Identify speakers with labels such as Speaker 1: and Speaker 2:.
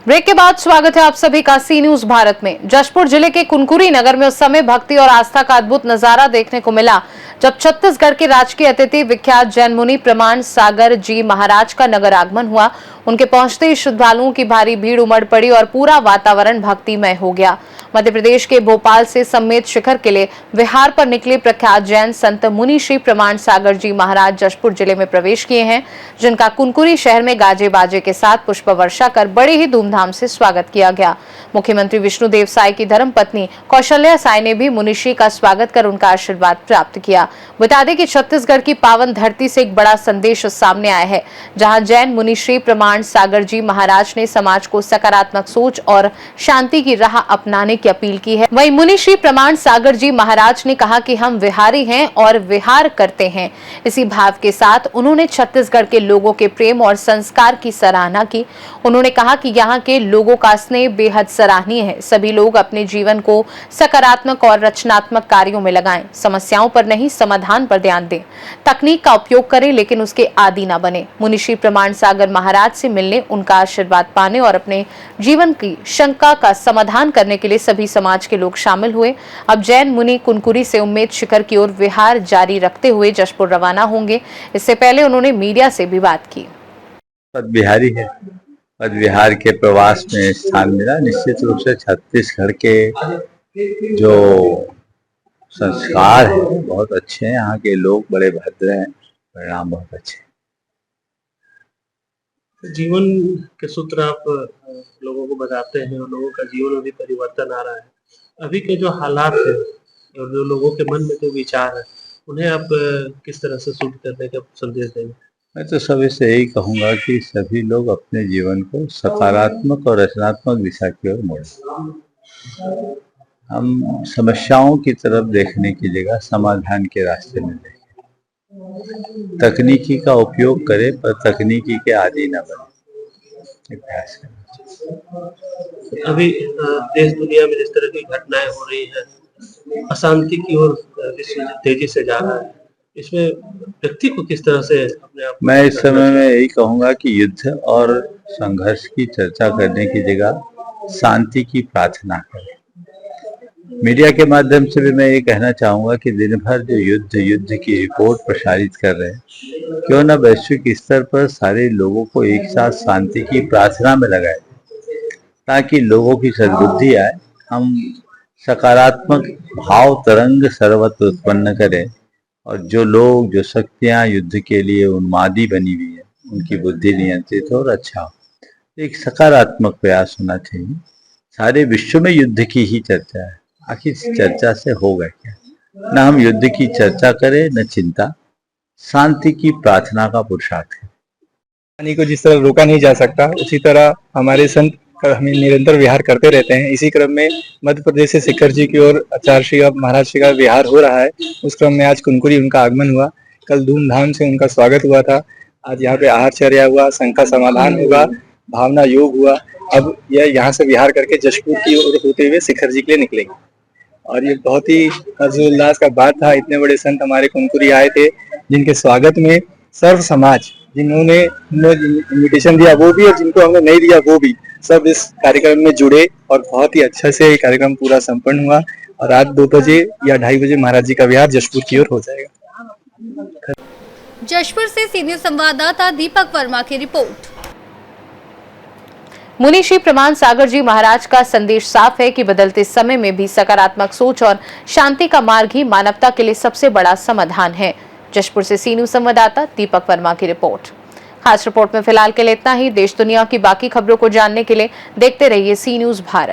Speaker 1: Break के बाद स्वागत है आप सभी का सी न्यूज भारत में। जशपुर जिले के कुनकुरी नगर में उस समय भक्ति और आस्था का अद्भुत नजारा देखने को मिला जब छत्तीसगढ़ के राजकीय अतिथि विख्यात जैन मुनि प्रमाण सागर जी महाराज का नगर आगमन हुआ। उनके पहुंचते ही श्रद्धालुओं की भारी भीड़ उमड़ पड़ी और पूरा वातावरण भक्तिमय हो गया। मध्य प्रदेश के भोपाल से समेत शिखर के लिए विहार पर निकले प्रख्यात जैन संत मुनि श्री प्रमाण सागर जी महाराज जशपुर जिले में प्रवेश किए हैं, जिनका कुनकुरी शहर में गाजे बाजे के साथ पुष्प वर्षा कर बड़े ही धूमधाम से स्वागत किया गया। मुख्यमंत्री विष्णुदेव साय की धर्मपत्नी कौशल्या साय ने भी मुनिश्री का स्वागत कर उनका आशीर्वाद प्राप्त किया। बता दें कि छत्तीसगढ़ की पावन धरती से एक बड़ा संदेश सामने आया है, जहां जैन मुनिश्री प्रमाण सागर जी महाराज ने समाज को सकारात्मक सोच और शांति की राह अपनाने की अपील की है। वहीं मुनिश्री प्रमाण सागर जी महाराज ने कहा कि हम विहारी हैं और विहार करते हैं। इसी भाव के साथ उन्होंने छत्तीसगढ़ के लोगों के प्रेम और संस्कार की सराहना की। उन्होंने कहा कि यहाँ के लोगों का स्नेह बेहद सराहनीय है। सभी लोग अपने जीवन को सकारात्मक और रचनात्मक कार्यों में लगाएं, समस्याओं पर नहीं समाधान पर ध्यान दें, तकनीक का उपयोग करें लेकिन उसके आदी न बने। मुनिश्री प्रमाण सागर महाराज से मिलने, उनका आशीर्वाद पाने और अपने जीवन की शंका का समाधान करने के लिए सभी समाज के लोग शामिल हुए। अब जैन मुनि कुनकुरी से उम्मेद शिखर की ओर विहार जारी रखते हुए जशपुर रवाना होंगे। इससे पहले उन्होंने मीडिया से भी बात की।
Speaker 2: बिहारी है, पद विहार के प्रवास में स्थान मिला। निश्चित रूप से छत्तीसगढ़ के जो संस्कार है बहुत अच्छे हैं, यहाँ के लोग बड़े भद्र हैं, परिणाम बहुत अच्छे हैं।
Speaker 3: जीवन के सूत्र आप लोगों को बताते हैं और लोगों का जीवन में भी परिवर्तन आ रहा है। अभी के जो हालात है और जो लोगों के मन में जो विचार है, उन्हें आप किस तरह से शुद्ध करने का संदेश देंगे?
Speaker 2: मैं तो सभी से यही कहूँगा कि सभी लोग अपने जीवन को सकारात्मक और रचनात्मक दिशा की ओर मोड़ें। हम समस्याओं की तरफ देखने की जगह समाधान के रास्ते में देखें। तकनीकी का उपयोग करें पर तकनीकी के आदी न बने। अभ्यास करें।
Speaker 3: अभी देश दुनिया में जिस तरह की घटनाएं हो रही हैं, अशांति की ओर तेजी से जा रहा है, इसमें व्यक्ति को किस तरह से अपने आप?
Speaker 2: मैं इस समय में यही कहूँगा कि युद्ध और संघर्ष की चर्चा करने की जगह शांति की प्रार्थना करें। मीडिया के माध्यम से भी मैं ये कहना चाहूँगा कि दिन भर जो युद्ध की रिपोर्ट प्रसारित कर रहे हैं, क्यों न वैश्विक स्तर पर सारे लोगों को एक साथ शांति की प्रार्थना में लगाए, ताकि लोगों की सद्बुद्धि आए, हम सकारात्मक भाव तरंग सर्वत्र उत्पन्न करें और जो लोग जो शक्तियाँ युद्ध के लिए उन्मादी बनी हुई है, उनकी बुद्धि नियंत्रित हो और अच्छा हो। एक सकारात्मक प्रयास होना चाहिए। सारे विश्व में युद्ध की ही चर्चा है, आखिर चर्चा से होगा क्या? न हम युद्ध की चर्चा करें न चिंता, शांति की प्रार्थना का पुरुषार्थ है।
Speaker 4: पानी को जिस तरह रोका नहीं जा सकता, उसी तरह हमारे संत हमें निरंतर विहार करते रहते हैं। इसी क्रम में मध्य प्रदेश से शिखर जी की ओर आचार्य श्री महाराज श्री का विहार हो रहा है। उस क्रम में आज कुनकुरी उनका आगमन हुआ। कल धूमधाम से उनका स्वागत हुआ था। आज यहाँ पे आहारचर्या हुआ, शंका समाधान होगा, भावना योग हुआ। अब यह यहाँ से विहार करके जशपुर की ओर होते हुए शिखर जी के लिए निकलेंगे और ये बहुत ही हर्षोल्लास का बात था। इतने बड़े संत हमारे कुनकुरी आए थे, जिनके स्वागत में सर्व समाज, जिन्होंने इन्विटेशन दिया वो भी और जिनको हमने नहीं दिया वो भी, सब इस कार्यक्रम में जुड़े और बहुत ही अच्छा से ये कार्यक्रम पूरा संपन्न हुआ। और रात 2 बजे या 2:30 बजे महाराज जी का विहार जशपुर की ओर हो जाएगा।
Speaker 5: जशपुर से सीनियर संवाददाता दीपक वर्मा की रिपोर्ट।
Speaker 1: मुनि श्री प्रमाण सागर जी महाराज का संदेश साफ है कि बदलते समय में भी सकारात्मक सोच और शांति का मार्ग ही मानवता के लिए सबसे बड़ा समाधान है। जशपुर से सी न्यूज संवाददाता दीपक वर्मा की रिपोर्ट। खास रिपोर्ट में फिलहाल के लिए इतना ही। देश दुनिया की बाकी खबरों को जानने के लिए देखते रहिए सी न्यूज भारत।